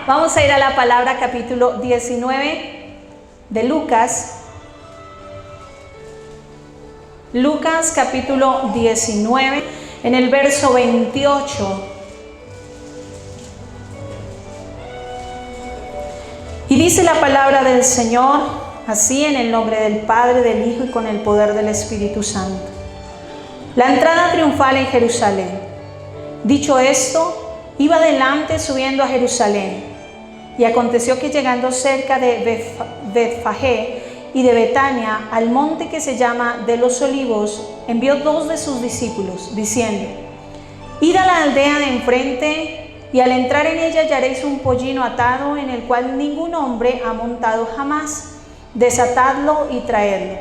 Vamos a ir a la palabra capítulo 19 de Lucas. Lucas capítulo 19, en el verso 28. Y dice la palabra del Señor, así en el nombre del Padre, del Hijo y con el poder del Espíritu Santo. La entrada triunfal en Jerusalén. Dicho esto, iba adelante subiendo a Jerusalén. Y aconteció que llegando cerca de Betfagé y de Betania, al monte que se llama de los Olivos, envió 2 de sus discípulos, diciendo: Id a la aldea de enfrente, y al entrar en ella hallaréis un pollino atado, en el cual ningún hombre ha montado jamás. Desatadlo y traedlo.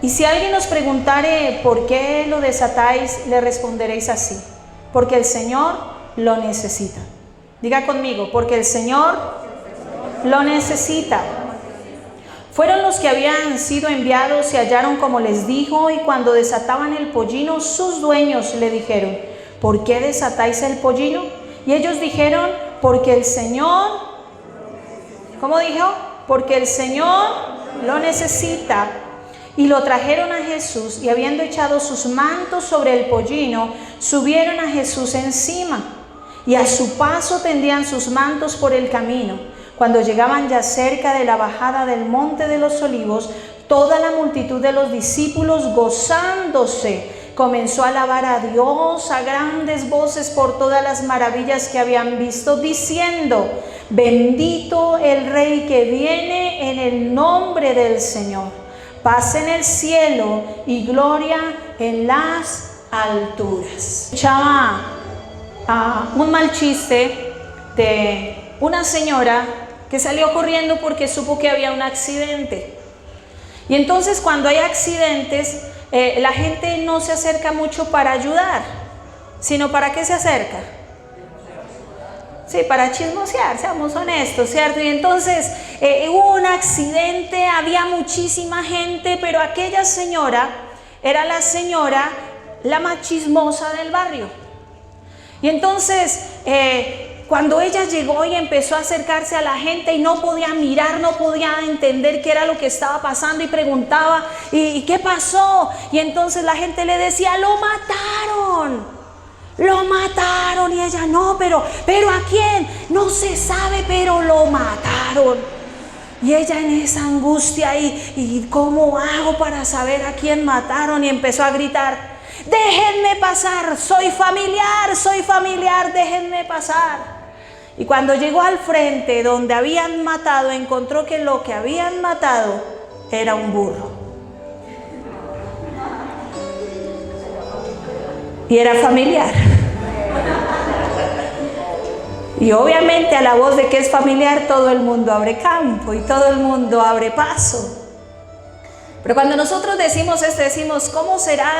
Y si alguien os preguntare por qué lo desatáis, le responderéis así: porque el Señor lo necesita. Diga conmigo: porque el Señor lo necesita. Fueron los que habían sido enviados y hallaron como les dijo, y cuando desataban el pollino, sus dueños le dijeron: ¿por qué desatáis el pollino? Y ellos dijeron: porque el Señor, ¿cómo dijo? Porque el Señor lo necesita. Y lo trajeron a Jesús, y habiendo echado sus mantos sobre el pollino, subieron a Jesús encima, y a su paso tendían sus mantos por el camino. Cuando llegaban ya cerca de la bajada del monte de los Olivos, toda la multitud de los discípulos, gozándose, comenzó a alabar a Dios a grandes voces por todas las maravillas que habían visto, diciendo: bendito el Rey que viene en el nombre del Señor, paz en el cielo y gloria en las alturas. Escuchaba un mal chiste de una señora que salió corriendo porque supo que había un accidente. Y entonces, cuando hay accidentes, la gente no se acerca mucho para ayudar, sino ¿para qué se acerca? Sí, para chismosear, seamos honestos, ¿cierto? Y entonces hubo un accidente, había muchísima gente, pero aquella señora era la señora la más chismosa del barrio. Y entonces cuando ella llegó y empezó a acercarse a la gente y no podía mirar, no podía entender qué era lo que estaba pasando, y preguntaba: ¿y qué pasó? Y entonces la gente le decía: lo mataron. Y ella: no, pero ¿a quién? No se sabe, pero lo mataron. Y ella en esa angustia, ¿y cómo hago para saber a quién mataron? Y empezó a gritar: déjenme pasar, soy familiar, déjenme pasar. Y cuando llegó al frente donde habían matado, encontró que lo que habían matado era un burro. Y era familiar. Y obviamente a la voz de que es familiar, todo el mundo abre campo y todo el mundo abre paso. Pero cuando nosotros decimos esto, decimos: ¿cómo será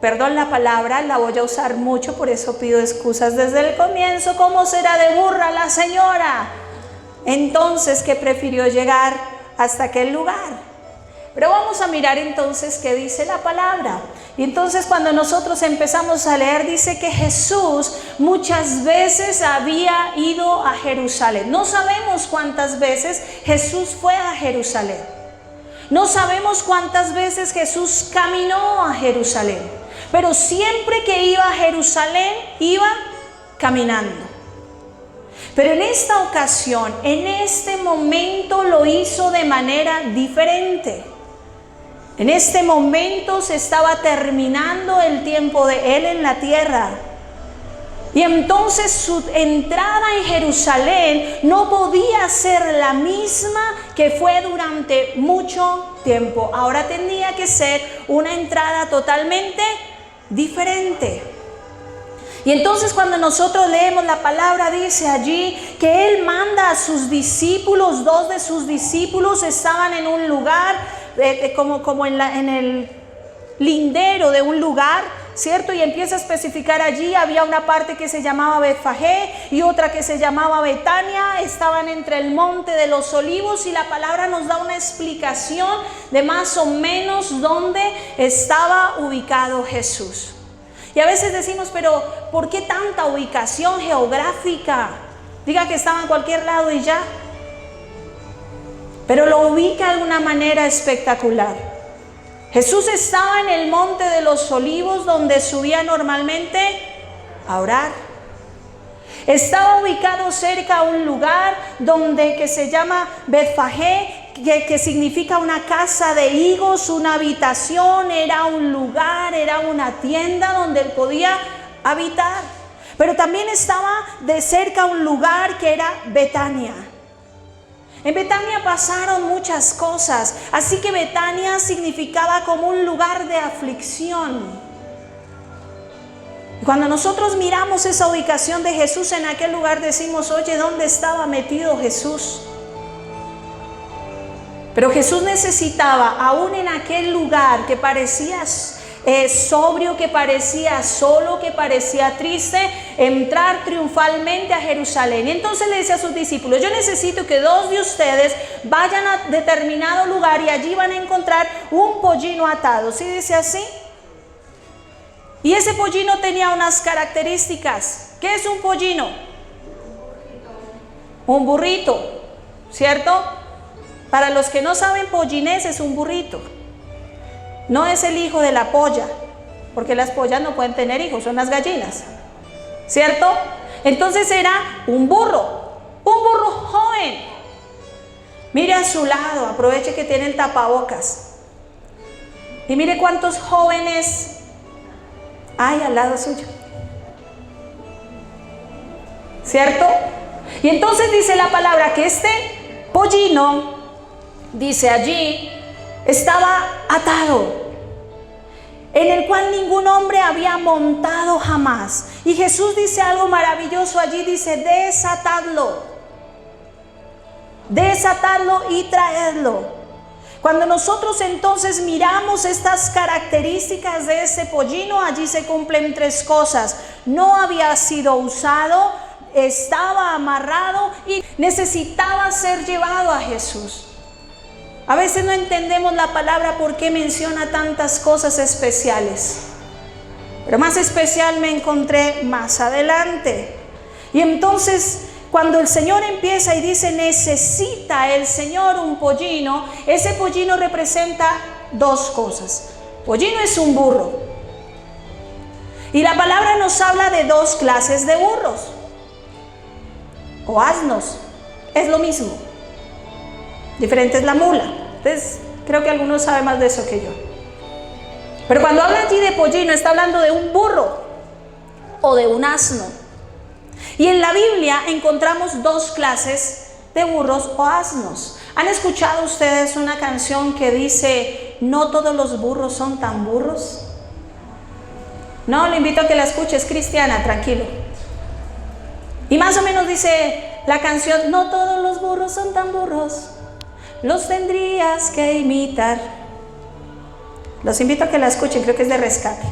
perdón la palabra, la voy a usar mucho, por eso pido excusas desde el comienzo, ¿cómo será de burra la señora? Entonces, que prefirió llegar hasta aquel lugar. Pero vamos a mirar entonces qué dice la palabra. Y entonces, cuando nosotros empezamos a leer, dice que Jesús muchas veces había ido a Jerusalén. No sabemos cuántas veces Jesús fue a Jerusalén. No sabemos cuántas veces Jesús caminó a Jerusalén. Pero siempre que iba a Jerusalén, iba caminando. Pero en esta ocasión, en este momento, lo hizo de manera diferente. En este momento se estaba terminando el tiempo de él en la tierra. Y entonces su entrada en Jerusalén no podía ser la misma que fue durante mucho tiempo. Ahora tenía que ser una entrada totalmente diferente. Y entonces, cuando nosotros leemos la palabra, dice allí que él manda a sus discípulos. 2 de sus discípulos estaban en un lugar, como en el lindero de un lugar, ¿cierto? Y empieza a especificar allí: había una parte que se llamaba Betfagé y otra que se llamaba Betania. Estaban entre el monte de los Olivos, y la palabra nos da una explicación de más o menos dónde estaba ubicado Jesús. Y a veces decimos: pero ¿por qué tanta ubicación geográfica? Diga que estaba en cualquier lado y ya. Pero lo ubica de una manera espectacular. Jesús estaba en el monte de los olivos, donde subía normalmente a orar. Estaba ubicado cerca a un lugar que se llama Betfagé, que significa una casa de higos, una habitación, era un lugar, era una tienda donde él podía habitar. Pero también estaba de cerca un lugar que era Betania. En Betania pasaron muchas cosas, así que Betania significaba como un lugar de aflicción. Cuando nosotros miramos esa ubicación de Jesús en aquel lugar, decimos, oye, ¿dónde estaba metido Jesús? Pero Jesús necesitaba, aún en aquel lugar que parecía sobrio, que parecía solo, que parecía triste, entrar triunfalmente a Jerusalén. Y entonces le dice a sus discípulos, yo necesito que 2 de ustedes vayan a determinado lugar y allí van a encontrar un pollino atado. ¿Sí dice así? Y ese pollino tenía unas características. ¿Qué es un pollino? Un burrito, ¿cierto? Para los que no saben, pollinés es un burrito. No es el hijo de la polla, porque las pollas no pueden tener hijos, son las gallinas, ¿cierto? Entonces era un burro joven. Mire a su lado, aproveche que tiene el tapabocas. Y mire cuántos jóvenes hay al lado suyo, ¿cierto? Y entonces dice la palabra que este pollino, dice allí, estaba atado, en el cual ningún hombre había montado jamás. Y Jesús dice algo maravilloso allí, dice, desatadlo y traedlo. Cuando nosotros entonces miramos estas características de ese pollino, allí se cumplen 3 cosas. No había sido usado, estaba amarrado y necesitaba ser llevado a Jesús. A veces no entendemos la palabra por qué menciona tantas cosas especiales. Pero más especial me encontré más adelante. Y entonces, cuando el Señor empieza y dice, necesita el Señor un pollino, ese pollino representa 2 cosas. Pollino es un burro. Y la palabra nos habla de 2 clases de burros. O asnos. Es lo mismo. Diferente es la mula. Entonces, creo que algunos saben más de eso que yo. Pero cuando habla allí de pollino, está hablando de un burro o de un asno. Y en la Biblia encontramos 2 clases de burros o asnos. ¿Han escuchado ustedes una canción que dice, no todos los burros son tan burros? No, le invito a que la escuche, es cristiana, tranquilo. Y más o menos dice la canción, no todos los burros son tan burros, los tendrías que imitar. Los invito a que la escuchen, creo que es de Rescate.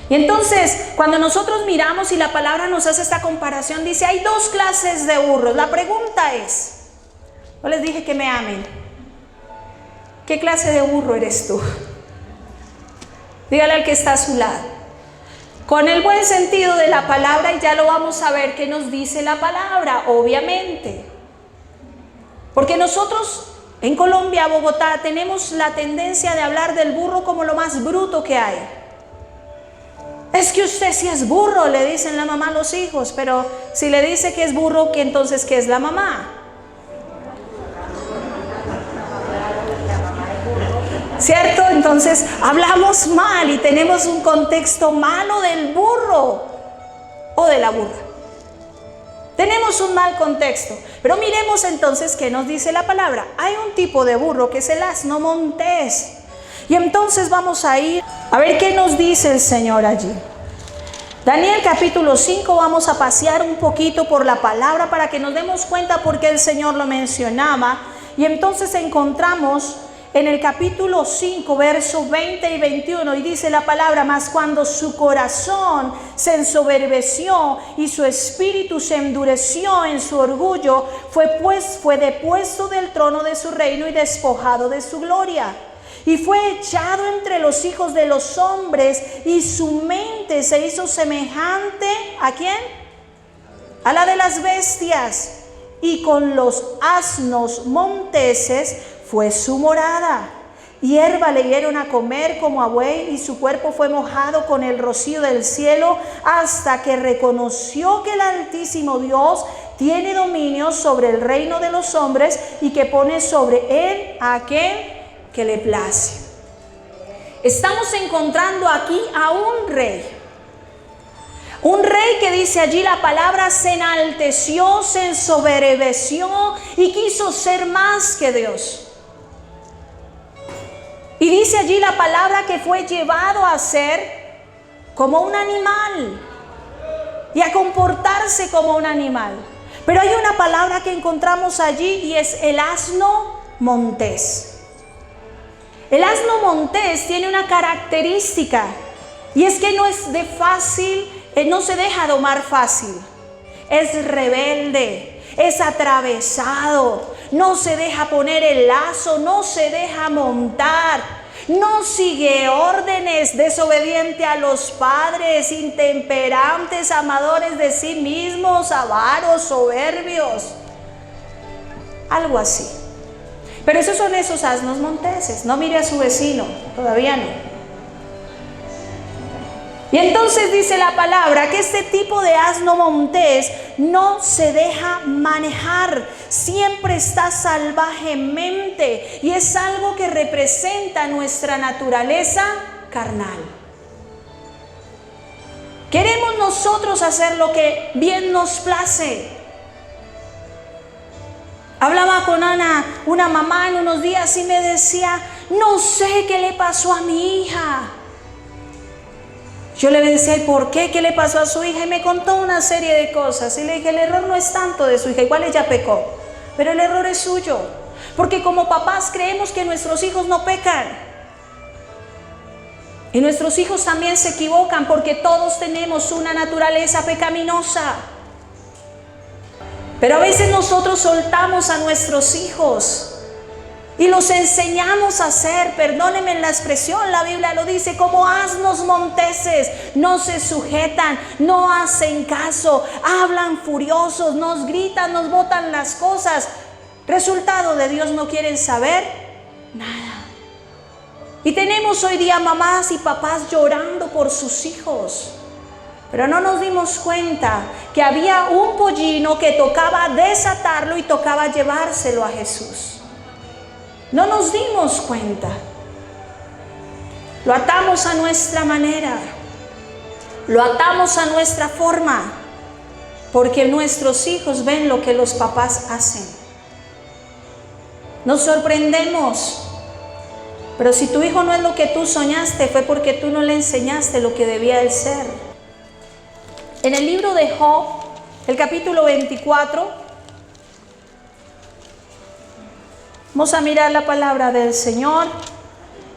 Y entonces, cuando nosotros miramos y la palabra nos hace esta comparación, dice, hay 2 clases de burros. La pregunta es, no les dije que me amen, ¿qué clase de burro eres tú? Dígale al que está a su lado. Con el buen sentido de la palabra, y ya lo vamos a ver qué nos dice la palabra, obviamente. Porque nosotros en Colombia, Bogotá, tenemos la tendencia de hablar del burro como lo más bruto que hay. Es que usted sí es burro, le dicen la mamá a los hijos, pero si le dice que es burro, ¿qué entonces qué es la mamá? ¿Cierto? Entonces hablamos mal y tenemos un contexto malo del burro o de la burra. Tenemos un mal contexto. Pero miremos entonces qué nos dice la palabra. Hay un tipo de burro que es el asno montés. Y entonces vamos a ir a ver qué nos dice el Señor allí. Daniel capítulo 5, vamos a pasear un poquito por la palabra para que nos demos cuenta por qué el Señor lo mencionaba. Y entonces encontramos en el capítulo 5, versos 20 y 21, y dice la palabra, mas cuando su corazón se ensoberbeció y su espíritu se endureció en su orgullo, fue depuesto del trono de su reino y despojado de su gloria. Y fue echado entre los hijos de los hombres, y su mente se hizo semejante, ¿a quién? a la de las bestias, y con los asnos monteses fue su morada. Hierba le dieron a comer como a buey, y su cuerpo fue mojado con el rocío del cielo, hasta que reconoció que el Altísimo Dios tiene dominio sobre el reino de los hombres, y que pone sobre él a aquel que le place. Estamos encontrando aquí a un rey. Un rey que dice allí la palabra, se enalteció, se ensoberbeció y quiso ser más que Dios. Y dice allí la palabra que fue llevado a ser como un animal y a comportarse como un animal. Pero hay una palabra que encontramos allí y es el asno montés. El asno montés tiene una característica, y es que no es de fácil, no se deja domar fácil. Es rebelde, es atravesado, no se deja poner el lazo, no se deja montar, no sigue órdenes, desobediente a los padres, intemperantes, amadores de sí mismos, avaros, soberbios. Algo así. Pero esos son esos asnos monteses. No mire a su vecino, todavía no. Y entonces dice la palabra que este tipo de asno montés no se deja manejar, siempre está salvajemente, y es algo que representa nuestra naturaleza carnal. Queremos nosotros hacer lo que bien nos place. Hablaba con Ana, una mamá, en unos días, y me decía, no sé qué le pasó a mi hija. Yo le decía, ¿por qué? ¿Qué le pasó a su hija? Y me contó una serie de cosas. Y le dije, el error no es tanto de su hija, igual ella pecó, pero el error es suyo. Porque como papás creemos que nuestros hijos no pecan. Y nuestros hijos también se equivocan, porque todos tenemos una naturaleza pecaminosa. Pero a veces nosotros soltamos a nuestros hijos y los enseñamos a ser, perdónenme la expresión, la Biblia lo dice, como asnos monteses. No se sujetan, no hacen caso, hablan furiosos, nos gritan, nos botan las cosas. Resultado, de Dios no quieren saber nada. Y tenemos hoy día mamás y papás llorando por sus hijos. Pero no nos dimos cuenta que había un pollino que tocaba desatarlo y tocaba llevárselo a Jesús. No nos dimos cuenta. Lo atamos a nuestra manera, lo atamos a nuestra forma, porque nuestros hijos ven lo que los papás hacen. Nos sorprendemos, pero si tu hijo no es lo que tú soñaste, fue porque tú no le enseñaste lo que debía él ser. En el libro de Job, el capítulo 24, vamos a mirar la palabra del Señor,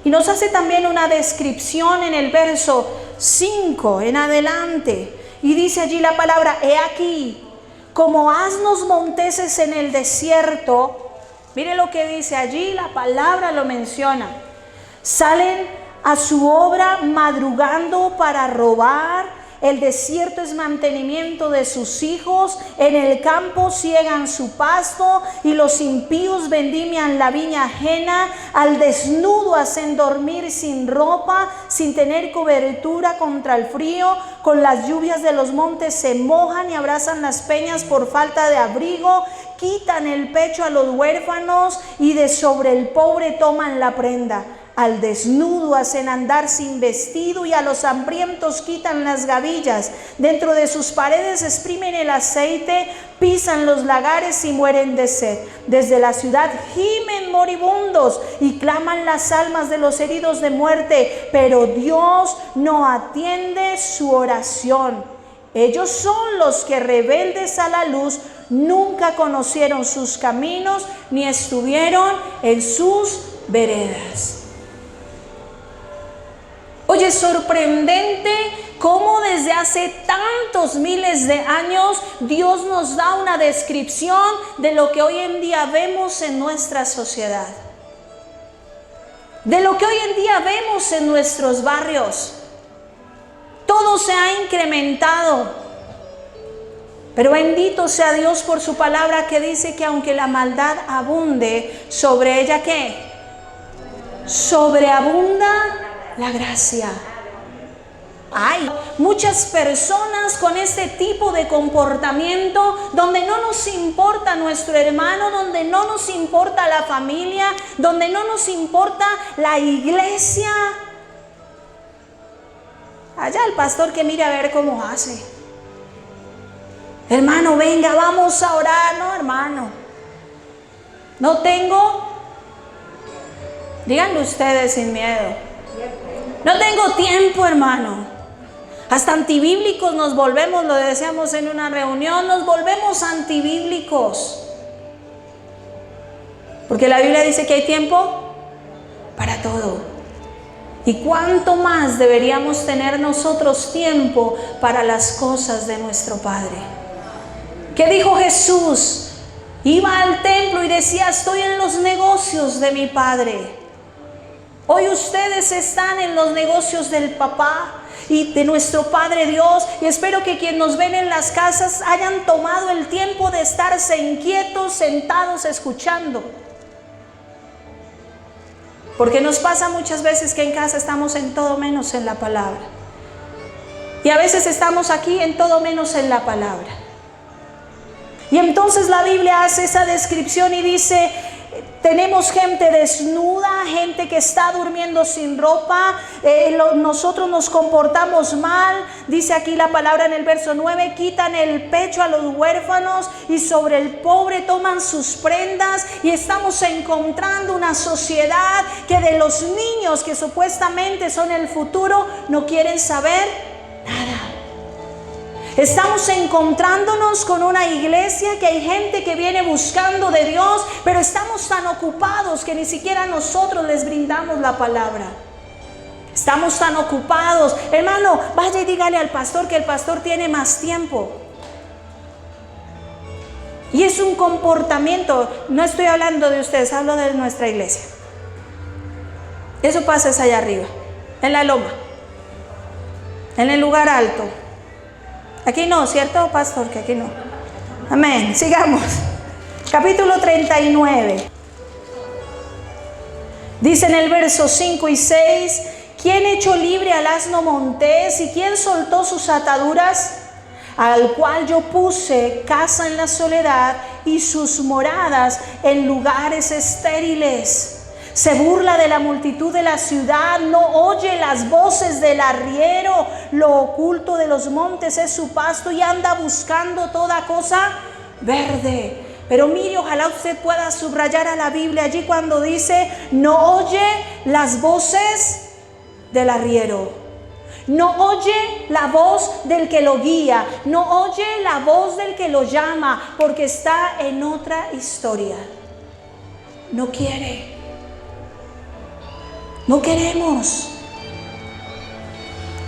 y nos hace también una descripción en el verso 5 en adelante, y dice allí la palabra, he aquí, como asnos monteses en el desierto. Mire lo que dice allí, la palabra lo menciona. Salen a su obra madrugando para robar. El desierto es mantenimiento de sus hijos, en el campo ciegan su pasto, y los impíos vendimian la viña ajena. Al desnudo hacen dormir sin ropa, sin tener cobertura contra el frío. Con las lluvias de los montes se mojan y abrazan las peñas por falta de abrigo. Quitan el pecho a los huérfanos y de sobre el pobre toman la prenda. Al desnudo hacen andar sin vestido, y a los hambrientos quitan las gavillas. Dentro de sus paredes exprimen el aceite, pisan los lagares y mueren de sed. Desde la ciudad gimen moribundos y claman las almas de los heridos de muerte, pero Dios no atiende su oración. Ellos son los que, rebeldes a la luz, nunca conocieron sus caminos, ni estuvieron en sus veredas. Oye, es sorprendente cómo desde hace tantos miles de años Dios nos da una descripción de lo que hoy en día vemos en nuestra sociedad, de lo que hoy en día vemos en nuestros barrios. Todo se ha incrementado, Pero bendito sea Dios por su palabra que dice que aunque la maldad abunde, sobre ella ¿qué? Sobreabunda la gracia. Hay muchas personas con este tipo de comportamiento donde no nos importa nuestro hermano, donde no nos importa la familia, donde no nos importa la iglesia. Allá el pastor que mire a ver cómo hace. Hermano, venga, vamos a orar. No, hermano, no tengo, díganlo ustedes sin miedo, no tengo tiempo, hermano. Hasta antibíblicos nos volvemos, lo decíamos en una reunión, nos volvemos antibíblicos. Porque la Biblia dice que hay tiempo para todo. ¿Y cuánto más deberíamos tener nosotros tiempo para las cosas de nuestro Padre? ¿Qué dijo Jesús? Iba al templo y decía, estoy en los negocios de mi Padre. Hoy ustedes están en los negocios del Papá y de nuestro Padre Dios, y espero que quienes nos ven en las casas hayan tomado el tiempo de estarse inquietos, sentados, escuchando. Porque nos pasa muchas veces que en casa estamos en todo menos en la palabra. Y a veces estamos aquí en todo menos en la palabra. Y entonces la Biblia hace esa descripción y dice, tenemos gente desnuda, gente que está durmiendo sin ropa, nosotros nos comportamos mal, dice aquí la palabra en el verso 9, quitan el pecho a los huérfanos y sobre el pobre toman sus prendas, y estamos encontrando una sociedad que de los niños que supuestamente son el futuro no quieren saber nada. Estamos encontrándonos con una iglesia que hay gente que viene buscando de Dios, pero estamos tan ocupados que ni siquiera nosotros les brindamos la palabra. Estamos tan ocupados. Hermano, vaya y dígale al pastor que el pastor tiene más tiempo. Y es un comportamiento, no estoy hablando de ustedes, hablo de nuestra iglesia. Eso pasa allá arriba, en la loma, en el lugar alto. Aquí no, ¿cierto, pastor? Que aquí no. Amén. Sigamos. Capítulo 39. Dice en el verso 5 y 6, ¿quién echó libre al asno montés y quién soltó sus ataduras? Al cual yo puse casa en la soledad y sus moradas en lugares estériles. Se burla de la multitud de la ciudad, no oye las voces del arriero. Lo oculto de los montes es su pasto y anda buscando toda cosa verde. Pero mire, ojalá usted pueda subrayar a la Biblia allí cuando dice, no oye las voces del arriero. No oye la voz del que lo guía, no oye la voz del que lo llama, porque está en otra historia. No quiere. No queremos.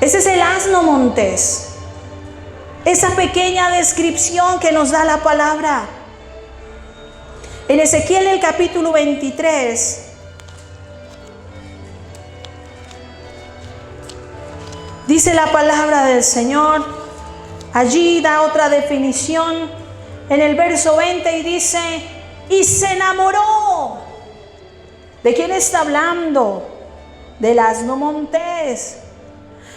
Ese es el asno montés. Esa pequeña descripción que nos da la palabra. En Ezequiel, el capítulo 23, dice la palabra del Señor. Allí da otra definición en el verso 20 y dice, y se enamoró. ¿De quién está hablando? Del asno montés.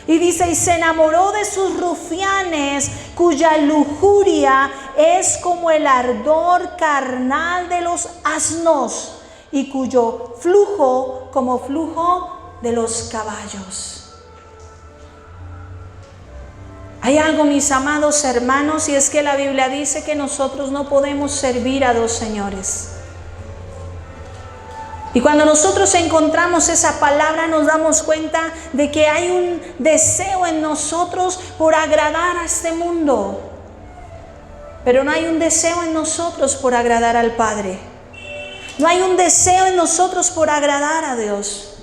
Y dice, y se enamoró de sus rufianes, cuya lujuria es como el ardor carnal de los asnos, y cuyo flujo como flujo de los caballos. Hay algo, mis amados hermanos, y es que la Biblia dice que nosotros no podemos servir a dos señores. Y cuando nosotros encontramos esa palabra nos damos cuenta de que hay un deseo en nosotros por agradar a este mundo. Pero no hay un deseo en nosotros por agradar al Padre. No hay un deseo en nosotros por agradar a Dios.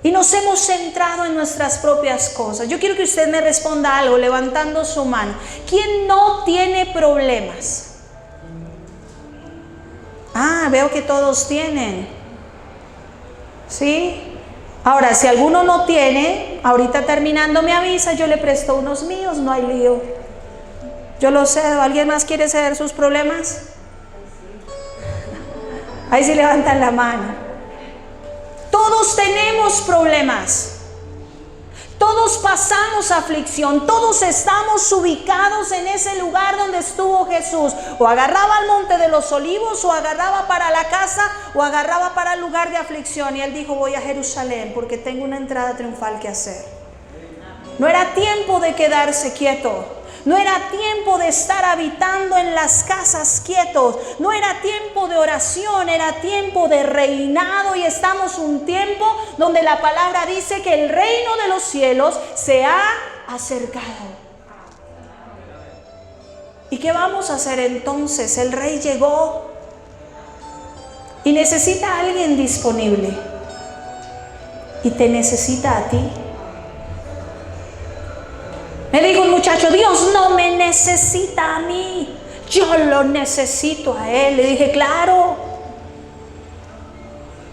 Y nos hemos centrado en nuestras propias cosas. Yo quiero que usted me responda algo levantando su mano. ¿Quién no tiene problemas? Ah, veo que todos tienen. ¿Sí? Ahora, si alguno no tiene, ahorita terminando me avisa, yo le presto unos míos, no hay lío. Yo lo cedo. ¿Alguien más quiere ceder sus problemas? Ahí sí levantan la mano. Todos tenemos problemas. Todos pasamos aflicción, todos estamos ubicados en ese lugar donde estuvo Jesús. O agarraba al monte de los olivos, o agarraba para la casa, o agarraba para el lugar de aflicción. Y él dijo, voy a Jerusalén porque tengo una entrada triunfal que hacer. No era tiempo de quedarse quieto. No era tiempo de estar habitando en las casas quietos. No era tiempo de oración, era tiempo de reinado. Y estamos un tiempo donde la palabra dice que el reino de los cielos se ha acercado. ¿Y qué vamos a hacer entonces? El rey llegó y necesita a alguien disponible. Y te necesita a ti. Me dijo un muchacho, Dios no me necesita a mí, yo lo necesito a Él. Le dije, claro.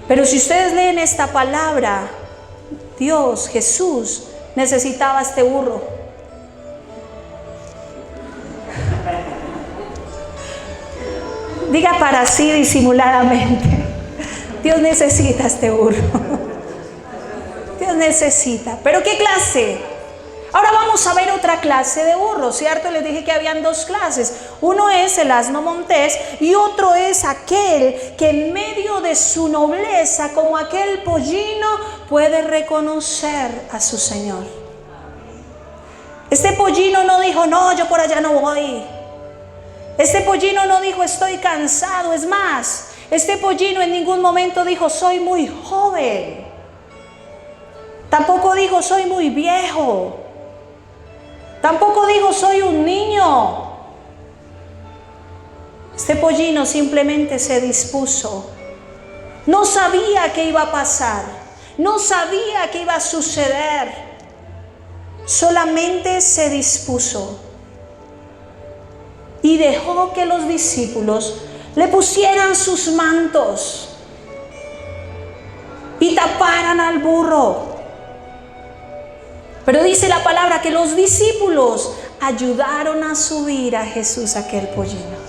Pero si ustedes leen esta palabra, Dios, Jesús, necesitaba a este burro. Diga para sí disimuladamente, Dios necesita a este burro. Dios necesita. ¿Pero qué clase? Ahora vamos a ver otra clase de burro, ¿cierto? Les dije que habían dos clases. Uno es el asno montés y otro es aquel que en medio de su nobleza, como aquel pollino, puede reconocer a su Señor. Este pollino no dijo, no, yo por allá no voy. Este pollino no dijo, estoy cansado. Es más, este pollino en ningún momento dijo, soy muy joven. Tampoco dijo, soy muy viejo. Tampoco dijo, soy un niño. Este pollino simplemente se dispuso. No sabía qué iba a pasar. No sabía qué iba a suceder. Solamente se dispuso. Y dejó que los discípulos le pusieran sus mantos y taparan al burro. Pero dice la palabra que los discípulos ayudaron a subir a Jesús aquel pollino.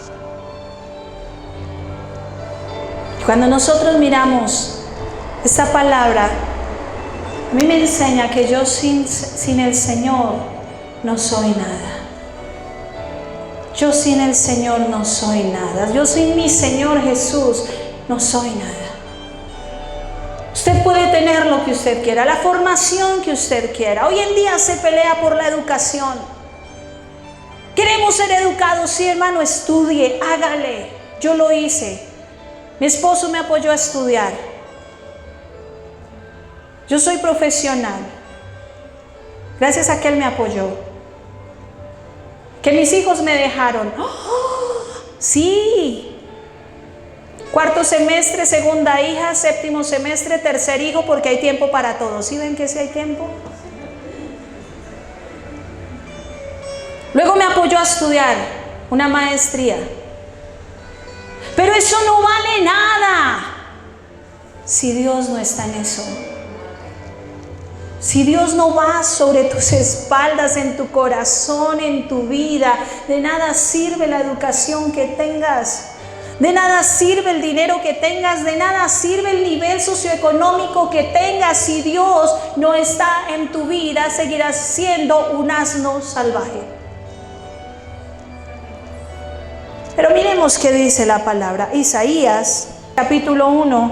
Cuando nosotros miramos esta palabra, a mí me enseña que yo sin el Señor no soy nada. Yo sin el Señor no soy nada. Yo sin mi Señor Jesús no soy nada. Usted puede tener lo que usted quiera, la formación que usted quiera. Hoy en día se pelea por la educación. Queremos ser educados, sí, hermano, estudie, hágale. Yo lo hice. Mi esposo me apoyó a estudiar. Yo soy profesional. Gracias a que él me apoyó. Que mis hijos me dejaron. ¡Oh! Sí. Cuarto semestre, segunda hija, séptimo semestre, tercer hijo, porque hay tiempo para todo. ¿Sí ven que sí hay tiempo? Luego me apoyó a estudiar una maestría. Pero eso no vale nada si Dios no está en eso. Si Dios no va sobre tus espaldas, en tu corazón, en tu vida, de nada sirve la educación que tengas. De nada sirve el dinero que tengas, de nada sirve el nivel socioeconómico que tengas. Si Dios no está en tu vida, seguirás siendo un asno salvaje. Pero miremos qué dice la palabra. Isaías, capítulo 1,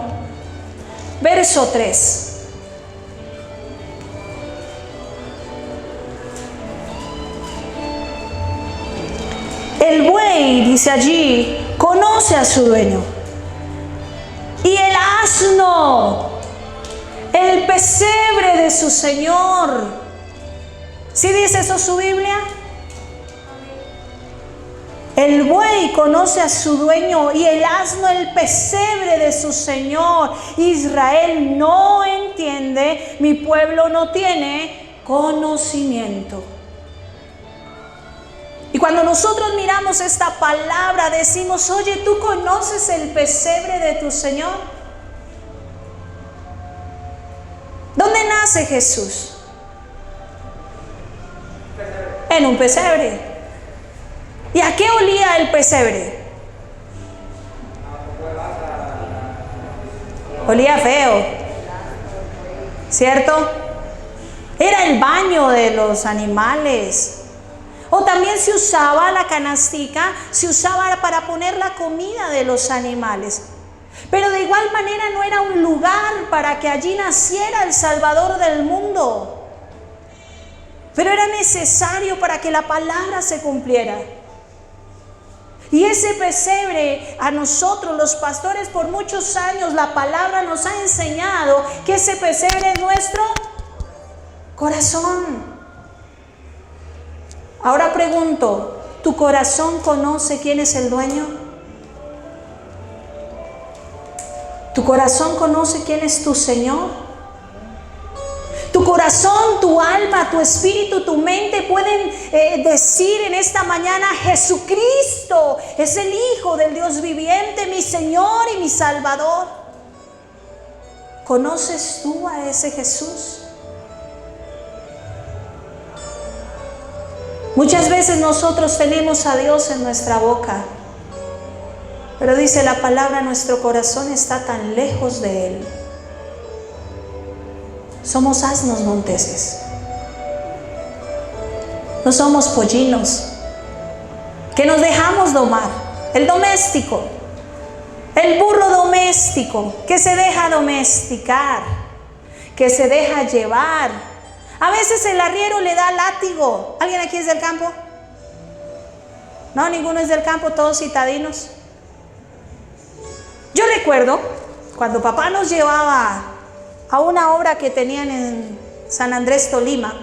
verso 3. El buey, dice allí, conoce a su dueño. Y el asno, el pesebre de su Señor. ¿Sí dice eso su Biblia? El buey conoce a su dueño y el asno el pesebre de su Señor. Israel no entiende, mi pueblo no tiene conocimiento. Y cuando nosotros miramos esta palabra decimos, oye, ¿tú conoces el pesebre de tu Señor? ¿Dónde nace Jesús? En un pesebre. ¿Y a qué olía el pesebre? Olía feo, ¿cierto? Era el baño de los animales. O también se usaba la canastica, se usaba para poner la comida de los animales. Pero de igual manera no era un lugar para que allí naciera el Salvador del mundo. Pero era necesario para que la palabra se cumpliera. Y ese pesebre, a nosotros los pastores por muchos años, la palabra nos ha enseñado que ese pesebre es nuestro corazón. Ahora pregunto, ¿tu corazón conoce quién es el dueño? ¿Tu corazón conoce quién es tu Señor? Tu corazón, tu alma, tu espíritu, tu mente pueden decir en esta mañana: Jesucristo es el Hijo del Dios viviente, mi Señor y mi Salvador. ¿Conoces tú a ese Jesús? Muchas veces nosotros tenemos a Dios en nuestra boca, pero dice la palabra, nuestro corazón está tan lejos de Él. Somos asnos monteses, no somos pollinos que nos dejamos domar. El doméstico, el burro doméstico que se deja domesticar, que se deja llevar. A veces el arriero le da látigo. ¿Alguien aquí es del campo? No, ninguno es del campo, todos citadinos. Yo recuerdo cuando papá nos llevaba a una obra que tenían en San Andrés Tolima.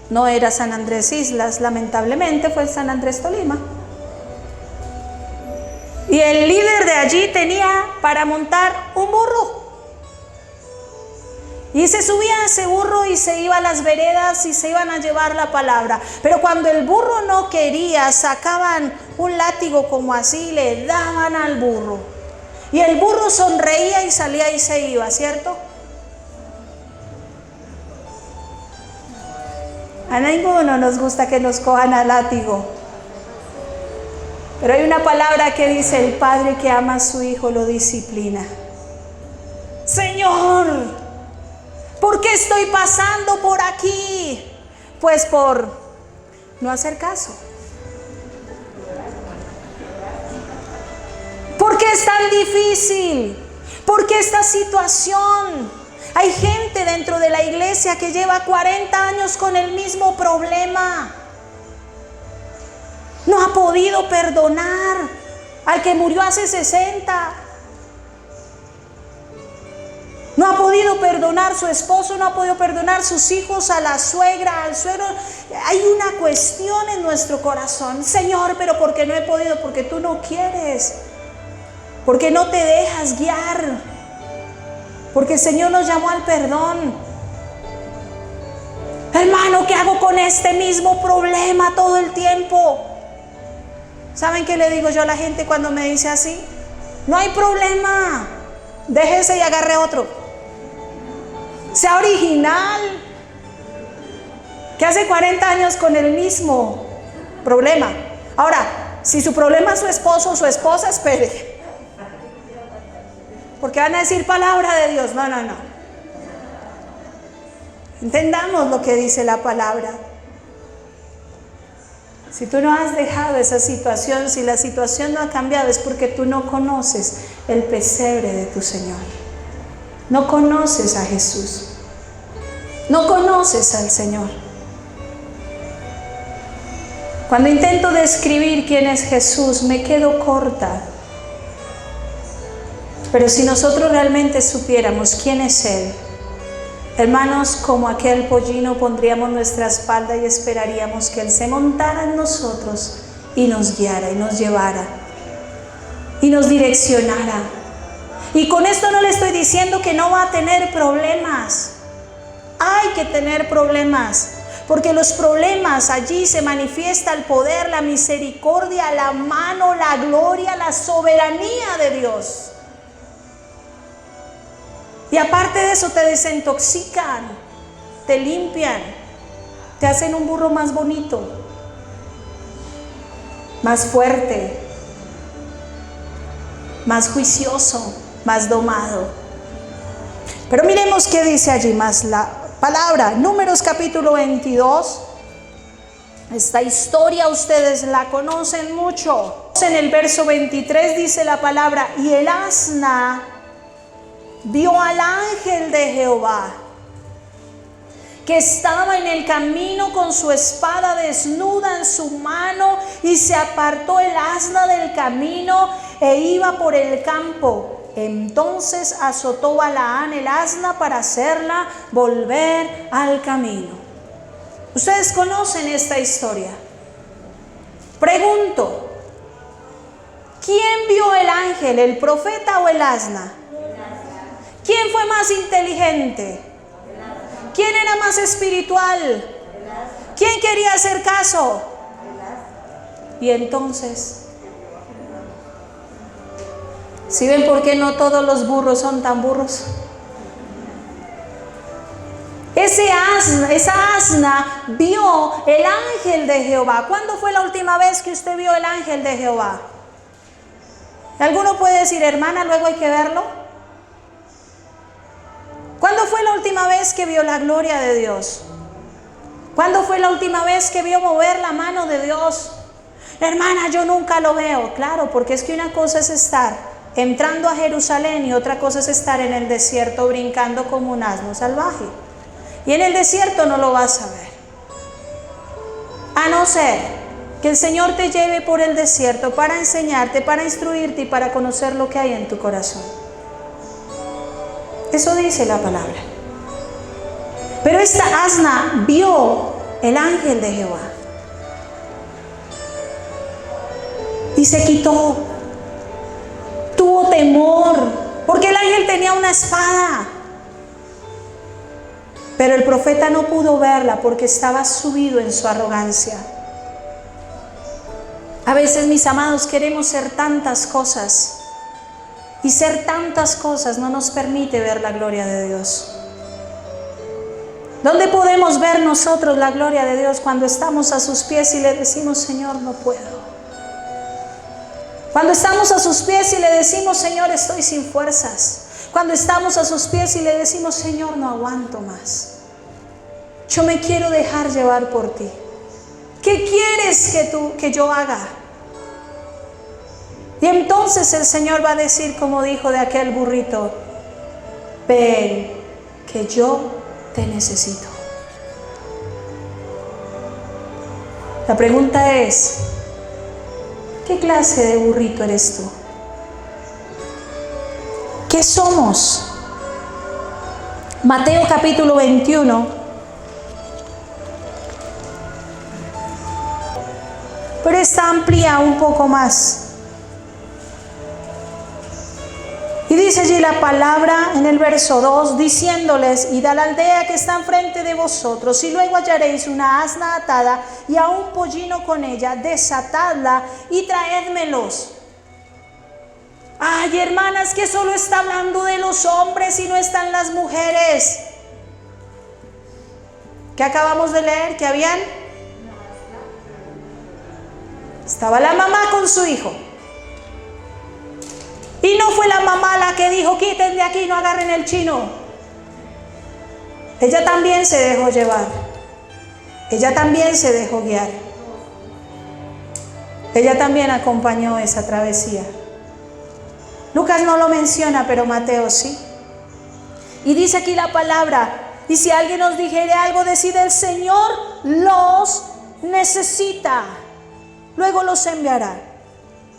No era San Andrés Islas, lamentablemente fue San Andrés Tolima. Y el líder de allí tenía para montar un burro. Y se subía a ese burro y se iba a las veredas y se iban a llevar la palabra. Pero cuando el burro no quería, sacaban un látigo como así y le daban al burro. Y el burro sonreía y salía y se iba, ¿cierto? A ninguno nos gusta que nos cojan al látigo. Pero hay una palabra que dice: el padre que ama a su hijo lo disciplina. Señor, ¿por qué estoy pasando por aquí? Pues por no hacer caso. ¿Por qué es tan difícil? ¿Por qué esta situación? Hay gente dentro de la iglesia que lleva 40 años con el mismo problema. No ha podido perdonar al que murió hace 60. No ha podido perdonar su esposo, no ha podido perdonar sus hijos, a la suegra, al suegro. Hay una cuestión en nuestro corazón. Señor, pero ¿por qué no he podido? Porque tú no quieres. Porque no te dejas guiar. Porque el Señor nos llamó al perdón. Hermano, ¿qué hago con este mismo problema todo el tiempo? ¿Saben qué le digo yo a la gente cuando me dice así? No hay problema. Déjese y agarre otro. Sea original. Que hace 40 años con el mismo problema. Ahora, si su problema es su esposo o su esposa, espere. Porque van a decir palabra de Dios. No, no, no. Entendamos lo que dice la palabra. Si tú no has dejado esa situación, si la situación no ha cambiado, es porque tú no conoces el pesebre de tu Señor. No conoces a Jesús. No conoces al Señor. Cuando intento describir quién es Jesús, me quedo corta. Pero si nosotros realmente supiéramos quién es Él, hermanos, como aquel pollino pondríamos nuestra espalda y esperaríamos que Él se montara en nosotros y nos guiara y nos llevara y nos direccionara. Y con esto no le estoy diciendo que no va a tener problemas. Hay que tener problemas, porque los problemas, allí se manifiesta el poder, la misericordia, la mano, la gloria, la soberanía de Dios. Y aparte de eso te desintoxican, te limpian, te hacen un burro más bonito. más fuerte, más juicioso, más domado. Pero miremos qué dice allí más la palabra. Números capítulo 22. Esta historia ustedes la conocen mucho. En el verso 23 dice la palabra: y el asna vio al ángel de Jehová, que estaba en el camino con su espada desnuda en su mano, y se apartó el asna del camino e iba por el campo. Entonces azotó Balaán el asna para hacerla volver al camino. Ustedes conocen esta historia. Pregunto, ¿quién vio el ángel, el profeta o el asna? ¿Quién fue más inteligente? ¿Quién era más espiritual? ¿Quién quería hacer caso? Y entonces, ¿sí ven por qué no todos los burros son tan burros? Esa asna vio el ángel de Jehová. ¿Cuándo fue la última vez que usted vio el ángel de Jehová? ¿Alguno puede decir, hermana, luego hay que verlo? ¿Cuándo fue la última vez que vio la gloria de Dios? ¿Cuándo fue la última vez que vio mover la mano de Dios? Hermana, yo nunca lo veo. Claro, porque es que una cosa es estar entrando a Jerusalén y otra cosa es estar en el desierto brincando como un asno salvaje. Y en el desierto no lo vas a ver. A no ser que el Señor te lleve por el desierto para enseñarte, para instruirte y para conocer lo que hay en tu corazón. Eso dice la palabra. Pero esta asna vio el ángel de Jehová y se quitó. Tuvo temor porque el ángel tenía una espada. Pero el profeta no pudo verla porque estaba subido en su arrogancia. A veces, mis amados, queremos ser tantas cosas, y ser tantas cosas no nos permite ver la gloria de Dios. ¿Dónde podemos ver nosotros la gloria de Dios? Cuando estamos a sus pies y le decimos, Señor, no puedo. Cuando estamos a sus pies y le decimos, Señor, estoy sin fuerzas. Cuando estamos a sus pies y le decimos, Señor, no aguanto más. Yo me quiero dejar llevar por ti. ¿Qué quieres que yo haga? Y entonces el Señor va a decir, como dijo de aquel burrito, ven, que yo te necesito. La pregunta es, ¿qué clase de burrito eres tú? ¿Qué somos? Mateo capítulo 21. Pero esta amplía un poco más. Y dice allí la palabra en el verso 2, diciéndoles, id a la aldea que está enfrente de vosotros, y luego hallaréis una asna atada y a un pollino con ella, desatadla y traédmelos. Ay, hermanas, que solo está hablando de los hombres y no están las mujeres. ¿Qué acabamos de leer? ¿Que habían? Estaba la mamá con su hijo. Y no fue la mamá la que dijo, quiten de aquí, no agarren el chino. Ella también se dejó llevar. Ella también se dejó guiar. Ella también acompañó esa travesía. Lucas no lo menciona, pero Mateo sí. Y dice aquí la palabra, y si alguien os dijere algo, decid, el Señor los necesita, luego los enviará.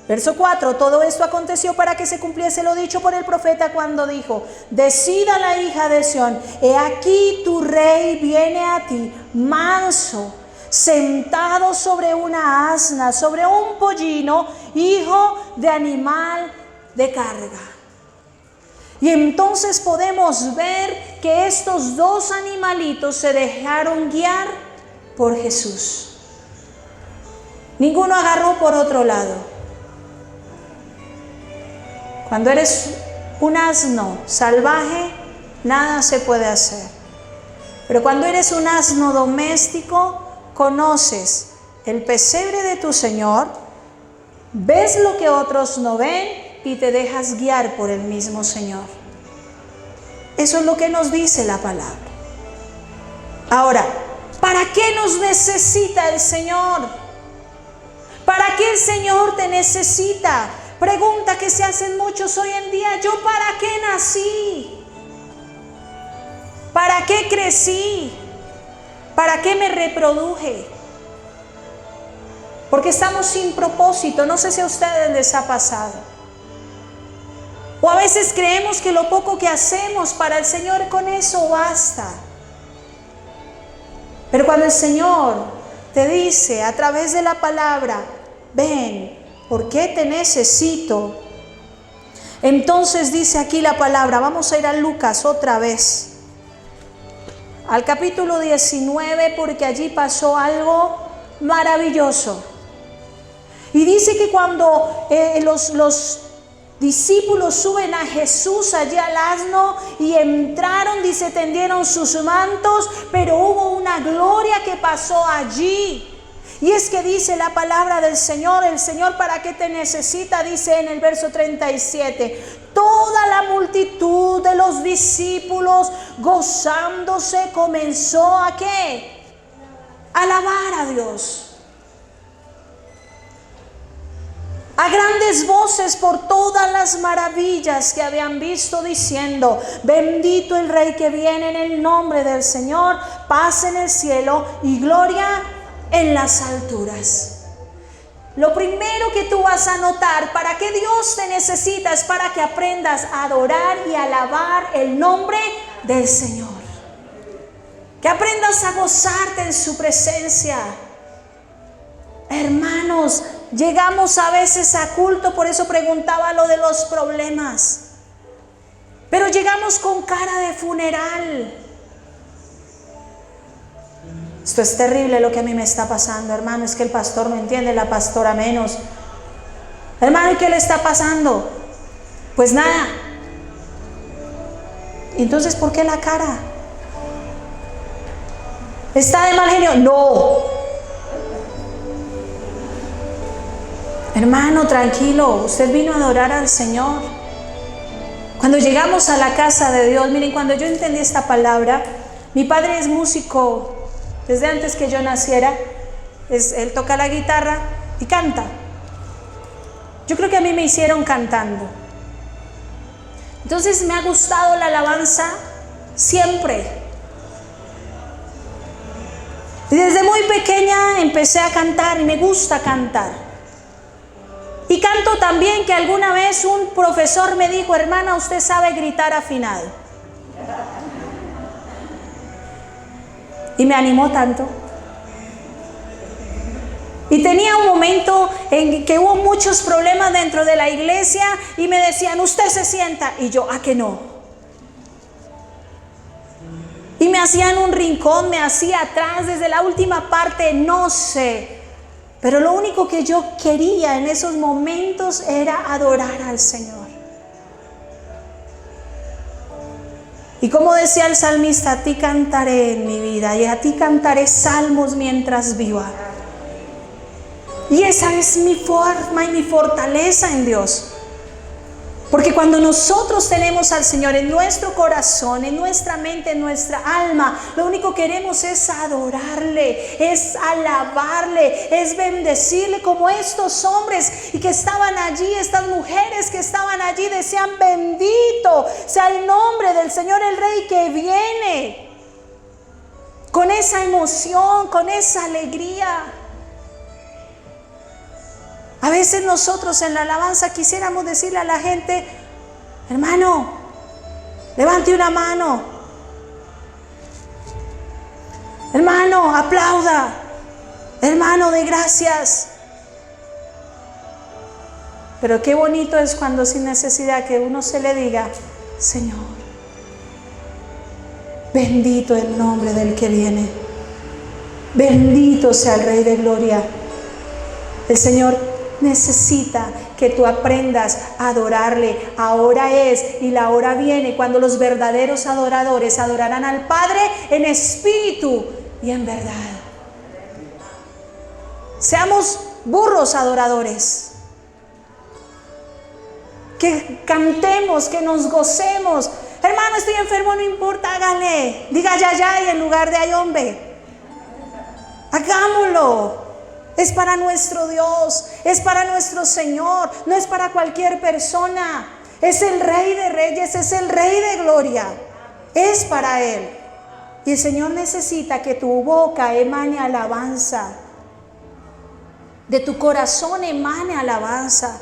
Verso 4, todo esto aconteció para que se cumpliese lo dicho por el profeta cuando dijo, decida la hija de Sión, he aquí tu rey viene a ti, manso, sentado sobre una asna, sobre un pollino, hijo de animal de carga. Y entonces podemos ver que estos dos animalitos se dejaron guiar por Jesús. Ninguno agarró por otro lado. Cuando eres un asno salvaje, nada se puede hacer. Pero cuando eres un asno doméstico, conoces el pesebre de tu Señor, ves lo que otros no ven y te dejas guiar por el mismo Señor. Eso es lo que nos dice la palabra. Ahora, ¿para qué nos necesita el Señor? ¿Para qué el Señor te necesita? Pregunta que se hacen muchos hoy en día. ¿Yo para qué nací? ¿Para qué crecí? ¿Para qué me reproduje? Porque estamos sin propósito. No sé si a ustedes les ha pasado. O a veces creemos que lo poco que hacemos para el Señor, con eso basta. Pero cuando el Señor te dice a través de la palabra, ven, ¿por qué te necesito? Entonces dice aquí la palabra, vamos a ir a Lucas otra vez, al capítulo 19, porque allí pasó algo maravilloso. Y dice que cuando los discípulos suben a Jesús allí al asno y entraron, dice, tendieron sus mantos, pero hubo una gloria que pasó allí. Y es que dice la palabra del Señor, el Señor ¿para qué te necesita? Dice en el verso 37, toda la multitud de los discípulos gozándose comenzó ¿a qué? A alabar a Dios. A grandes voces por todas las maravillas que habían visto, diciendo, bendito el Rey que viene en el nombre del Señor, paz en el cielo y gloria en las alturas. Lo primero que tú vas a notar, ¿para qué Dios te necesita? Es para que aprendas a adorar y alabar el nombre del Señor. Que aprendas a gozarte en su presencia. Hermanos, llegamos a veces a culto, por eso preguntaba lo de los problemas. Pero llegamos con cara de funeral. Esto es terrible lo que a mí me está pasando, hermano. Es que el pastor no entiende, la pastora menos. Hermano, ¿y qué le está pasando? Pues nada. Entonces, ¿por qué la cara? ¿Está de mal genio? No. Hermano, tranquilo, usted vino a adorar al Señor. Cuando llegamos a la casa de Dios, miren, cuando yo entendí esta palabra, mi padre es músico desde antes que yo naciera. Él toca la guitarra y canta. Yo creo que a mí me hicieron cantando. Entonces me ha gustado la alabanza siempre. Y desde muy pequeña empecé a cantar y me gusta cantar. Y canto también, que alguna vez un profesor me dijo, hermana, usted sabe gritar afinado. Y me animó tanto. Y tenía un momento en que hubo muchos problemas dentro de la iglesia y me decían, usted se sienta. Y yo, ¿a que no? Y me hacían un rincón, me hacía atrás, desde la última parte, no sé. Pero lo único que yo quería en esos momentos era adorar al Señor. Y como decía el salmista, a ti cantaré en mi vida y a ti cantaré salmos mientras viva. Y esa es mi forma y mi fortaleza en Dios. Porque cuando nosotros tenemos al Señor en nuestro corazón, en nuestra mente, en nuestra alma, lo único que queremos es adorarle, es alabarle, es bendecirle, como estos hombres y que estaban allí, estas mujeres que estaban allí decían, bendito sea el nombre del Señor el Rey que viene. Con esa emoción, con esa alegría. A veces nosotros en la alabanza quisiéramos decirle a la gente, hermano, levante una mano. Hermano, aplauda. Hermano, dé gracias. Pero qué bonito es cuando sin necesidad que uno se le diga, Señor, bendito el nombre del que viene. Bendito sea el Rey de Gloria. El Señor necesita que tú aprendas a adorarle. Ahora es y la hora viene cuando los verdaderos adoradores adorarán al Padre en espíritu y en verdad. Seamos burros adoradores. que cantemos, que nos gocemos. Hermano, estoy enfermo, no importa, hágale. Diga ya y en lugar de ay, hombre. Hagámoslo. Es para nuestro Dios, es para nuestro Señor, no es para cualquier persona. Es el Rey de Reyes, es el Rey de Gloria. Es para Él. Y el Señor necesita que tu boca emane alabanza. De tu corazón emane alabanza.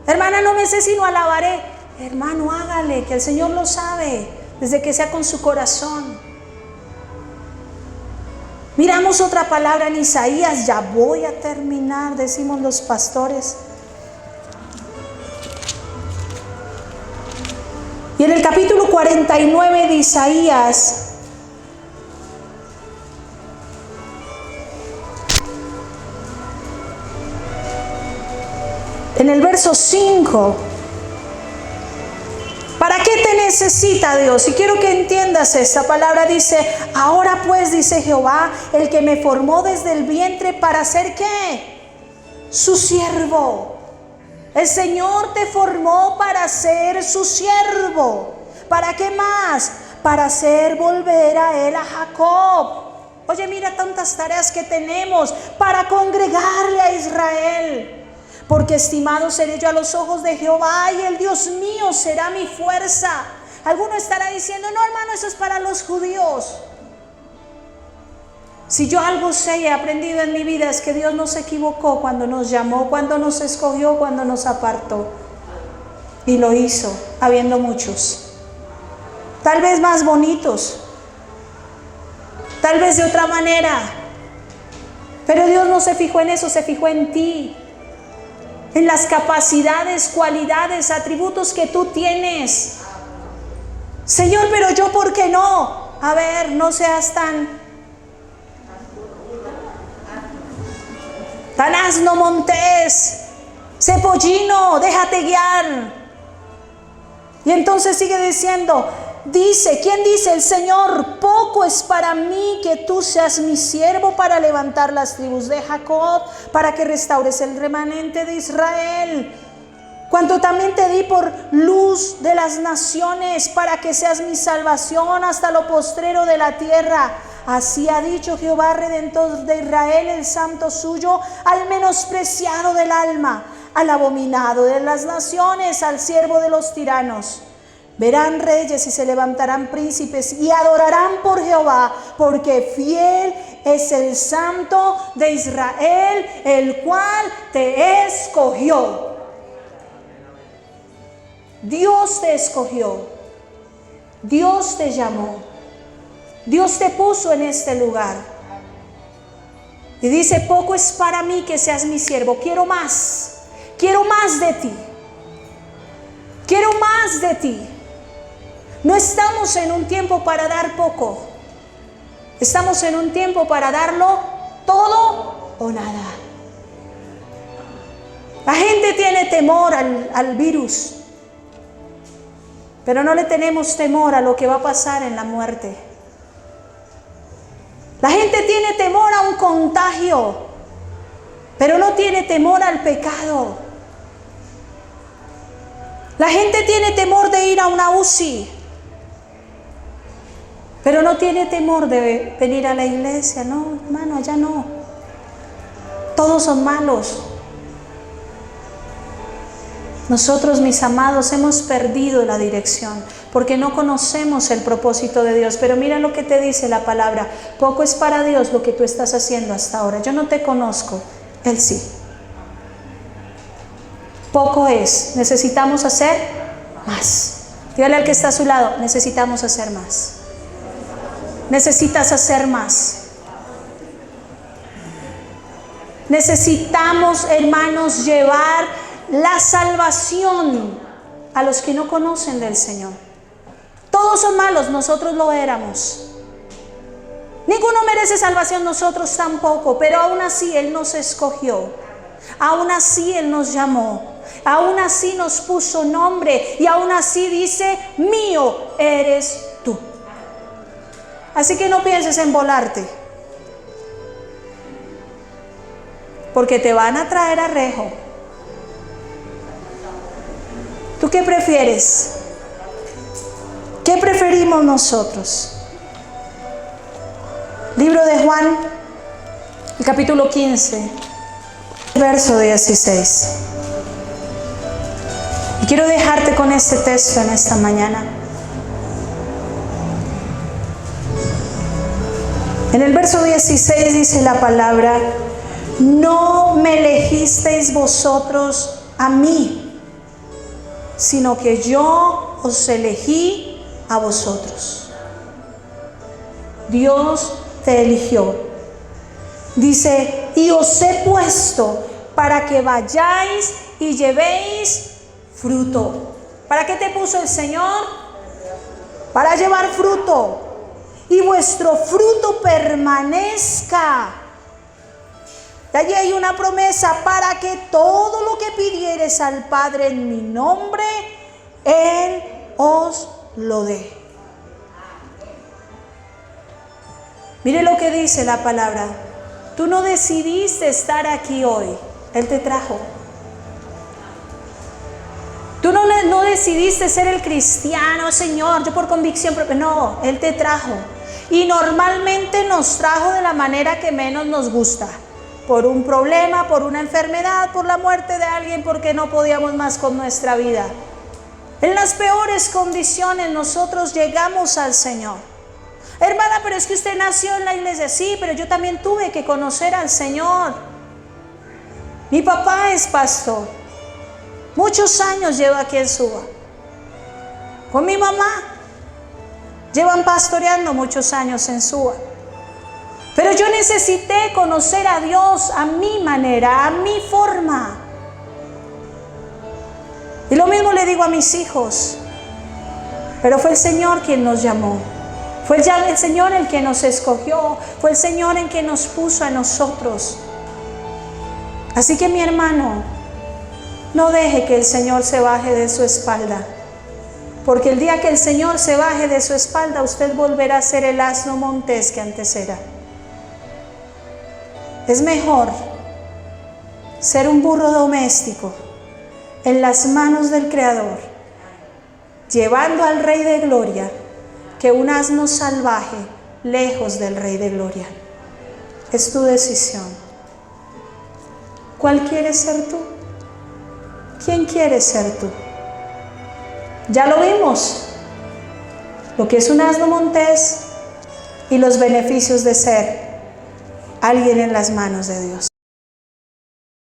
Hermana, no me sé si no alabaré. Hermano, hágale, que el Señor lo sabe, desde que sea con su corazón. Miramos otra palabra en Isaías, ya voy a terminar, decimos los pastores. Y en el capítulo 49 de Isaías, en el verso 5, ¿para qué te necesita Dios? Y quiero que entiendas esta palabra. Dice, ahora pues, dice Jehová, el que me formó desde el vientre, ¿para ser qué? Su siervo. El Señor te formó para ser su siervo. ¿Para qué más? Para hacer volver a Él a Jacob. Oye, mira tantas tareas que tenemos para congregarle a Israel. Porque estimado seré yo a los ojos de Jehová, y el Dios mío será mi fuerza. Alguno estará diciendo, no, hermano, eso es para los judíos. Si yo algo sé y he aprendido en mi vida, es que Dios no se equivocó cuando nos llamó, cuando nos escogió, cuando nos apartó. Y lo hizo, habiendo muchos. Tal vez más bonitos, tal vez de otra manera. Pero Dios no se fijó en eso, se fijó en ti. En las capacidades, cualidades, atributos que tú tienes. Señor, pero yo, ¿por qué no? A ver, no seas tan asno montés, cepollino, déjate guiar. Y entonces sigue diciendo, dice, ¿quién dice? El Señor, poco es para mí que tú seas mi siervo para levantar las tribus de Jacob, para que restaures el remanente de Israel. Cuanto también te di por luz de las naciones, para que seas mi salvación hasta lo postrero de la tierra. Así ha dicho Jehová, Redentor de Israel, el santo suyo, al menospreciado del alma, al abominado de las naciones, al siervo de los tiranos. Verán reyes y se levantarán príncipes y adorarán por Jehová, porque fiel es el Santo de Israel, el cual te escogió. Dios te escogió, Dios te llamó, Dios te puso en este lugar. Y dice, poco es para mí que seas mi siervo, quiero más de ti, quiero más de ti. No estamos en un tiempo para dar poco, estamos en un tiempo para darlo todo o nada. La gente tiene temor al virus, pero no le tenemos temor a lo que va a pasar en la muerte. La gente tiene temor a un contagio, pero no tiene temor al pecado. La gente tiene temor de ir a una UCI, pero no tiene temor de venir a la iglesia. No, hermano, allá no. Todos son malos. Nosotros, mis amados, hemos perdido la dirección porque no conocemos el propósito de Dios. Pero mira lo que te dice la palabra. Poco es para Dios lo que tú estás haciendo hasta ahora. Yo no te conozco, Él sí. Poco es. Necesitamos hacer más. Dígale al que está a su lado, necesitamos hacer más. Necesitas hacer más. Necesitamos, hermanos, llevar la salvación a los que no conocen del Señor. Todos son malos, nosotros lo éramos. Ninguno merece salvación, nosotros tampoco, pero aún así Él nos escogió, aún así Él nos llamó, aún así nos puso nombre y aún así dice, mío eres tú. Así que no pienses en volarte, porque te van a traer a rejo. ¿Tú qué prefieres? ¿Qué preferimos nosotros? Libro de Juan, el capítulo 15, verso 16. Y quiero dejarte con este texto en esta mañana. En el verso 16 dice la palabra: no me elegisteis vosotros a mí, sino que yo os elegí a vosotros. Dios te eligió. Dice: y os he puesto para que vayáis y llevéis fruto. ¿Para qué te puso el Señor? Para llevar fruto. Y vuestro fruto permanezca. De allí hay una promesa: para que todo lo que pidieres al Padre en mi nombre, Él os lo dé. Mire lo que dice la palabra. Tú no decidiste estar aquí hoy, Él te trajo. Tú no decidiste ser el cristiano, Señor, yo por convicción propia. No, Él te trajo. Y normalmente nos trajo de la manera que menos nos gusta. Por un problema, por una enfermedad, por la muerte de alguien, porque no podíamos más con nuestra vida. En las peores condiciones nosotros llegamos al Señor. Hermana, pero es que usted nació en la iglesia. Sí, pero yo también tuve que conocer al Señor. Mi papá es pastor. Muchos años llevo aquí en Suba. Con mi mamá. Llevan pastoreando muchos años en Suba. Pero yo necesité conocer a Dios a mi manera, a mi forma. Y lo mismo le digo a mis hijos. Pero fue el Señor quien nos llamó. Fue el Señor el que nos escogió. Fue el Señor el que nos puso a nosotros. Así que mi hermano, no deje que el Señor se baje de su espalda. Porque el día que el Señor se baje de su espalda, usted volverá a ser el asno montés que antes era. Es mejor ser un burro doméstico en las manos del Creador, llevando al Rey de Gloria, que un asno salvaje lejos del Rey de Gloria. Es tu decisión. ¿Cuál quieres ser tú? ¿Quién quieres ser tú? Ya lo vimos, lo que es un asno montés y los beneficios de ser alguien en las manos de Dios.